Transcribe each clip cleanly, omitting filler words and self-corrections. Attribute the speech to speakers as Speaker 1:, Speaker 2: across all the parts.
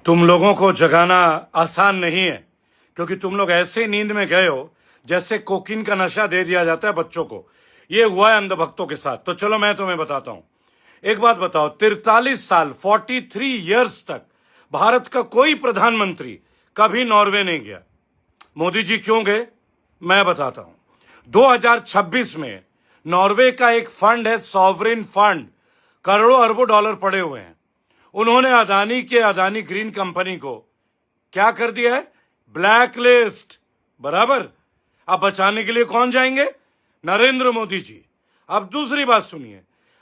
Speaker 1: तुम लोगों को जगाना आसान नहीं है, क्योंकि तुम लोग ऐसे नींद में गए हो जैसे कोकीन का नशा दे दिया जाता है बच्चों को। ये हुआ है अंधभक्तों के साथ। तो चलो मैं तुम्हें बताता हूं। एक बात बताओ, 43 साल 43 इयर्स तक भारत का कोई प्रधानमंत्री कभी नॉर्वे नहीं गया। मोदी जी क्यों गए, मैं बताता हूं। 2026 में नॉर्वे का एक फंड है, सॉवरेन फंड, करोड़ों अरबों डॉलर पड़े हुए हैं। उन्होंने अदानी ग्रीन कंपनी को क्या कर दिया है, ब्लैकलिस्ट। बराबर। अब बचाने के लिए कौन जाएंगे, नरेंद्र मोदी जी। अब दूसरी बात सुनिए,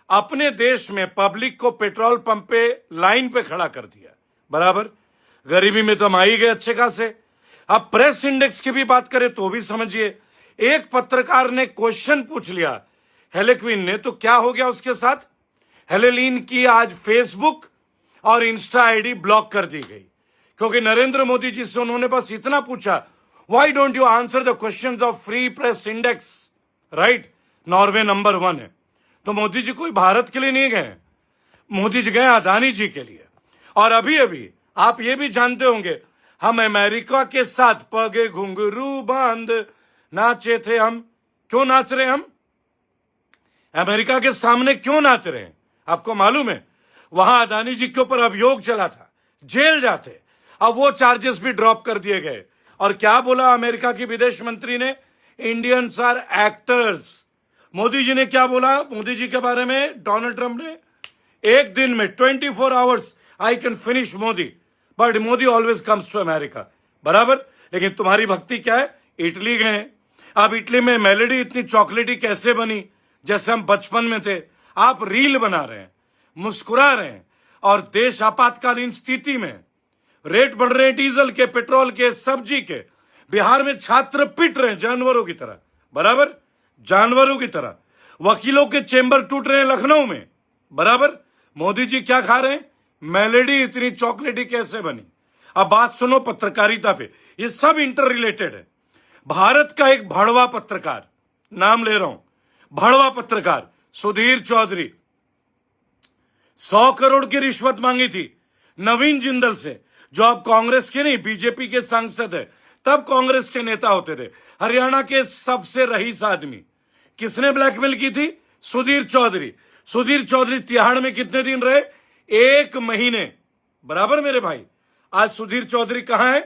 Speaker 1: अपने देश में पब्लिक को पेट्रोल पंप पे लाइन पे खड़ा कर दिया। बराबर। गरीबी में तो हम आ ही गए अच्छे खासे। अब प्रेस इंडेक्स की भी बात करें तो भी समझिए, एक पत्रकार ने क्वेश्चन पूछ लिया हेलेक्विन ने, तो क्या हो गया उसके साथ, हेलेलिन की आज फेसबुक और इंस्टा आईडी ब्लॉक कर दी गई, क्योंकि नरेंद्र मोदी जी से उन्होंने बस इतना पूछा, why don't you answer the questions of free press index, right. Norway number 1 है। तो मोदी जी कोई भारत के लिए नहीं गए, मोदी जी गए अदानी जी के लिए। और अभी अभी आप ये भी जानते होंगे, हम अमेरिका के साथ पगे घुंघरू बांध नाचे थे हम। क्यों नाच रहे हम, अमेरिका के सामने क्यों नाच रहे हैं, आपको मालूम है? वहां अदानी जी के ऊपर अभियोग चला था, जेल जाते। अब वो चार्जेस भी ड्रॉप कर दिए गए। और क्या बोला अमेरिका की विदेश मंत्री ने, Indians are actors. Modi ji ने क्या बोला मोदी जी के बारे में, डोनाल्ड ट्रंप ने, एक दिन में 24 hours I can finish Modi, but Modi always comes to America. बराबर। लेकिन तुम्हारी भक्ति क्या है, इटली गए। अब इटली में मेलेडी इतनी चॉकलेटी कैसे बनी, जैसे हम बचपन में थे। आप रील बना रहे हैं, मुस्कुरा रहे हैं, और देश आपातकालीन स्थिति में रेट बढ़ रहे हैं, डीजल के, पेट्रोल के, सब्जी के। बिहार में छात्र पिट रहे हैं जानवरों की तरह। बराबर, जानवरों की तरह। वकीलों के चेंबर टूट रहे हैं लखनऊ में। बराबर। मोदी जी क्या खा रहे हैं, मेलेडी इतनी चॉकलेटी कैसे बनी। अब बात सुनो पत्रकारिता पे, ये सब इंटर रिलेटेड है। भारत का एक भड़वा पत्रकार, नाम ले रहा हूं, भड़वा पत्रकार सुधीर चौधरी, 100 करोड़ की रिश्वत मांगी थी नवीन जिंदल से, जो अब कांग्रेस के नहीं बीजेपी के सांसद है, तब कांग्रेस के नेता होते थे। हरियाणा के सबसे रईस आदमी। किसने ब्लैकमेल की थी, सुधीर चौधरी। सुधीर चौधरी तिहाड़ में कितने दिन रहे, 1 महीने। बराबर मेरे भाई। आज सुधीर चौधरी कहां है,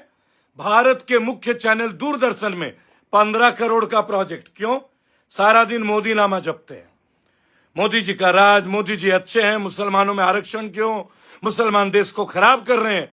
Speaker 1: भारत के मुख्य चैनल दूरदर्शन में 15 करोड़ का प्रोजेक्ट। क्यों, सारा दिन मोदी नामा जपते हैं, मोदी जी का राज, मोदी जी अच्छे हैं, मुसलमानों में आरक्षण क्यों, मुसलमान देश को खराब कर रहे हैं।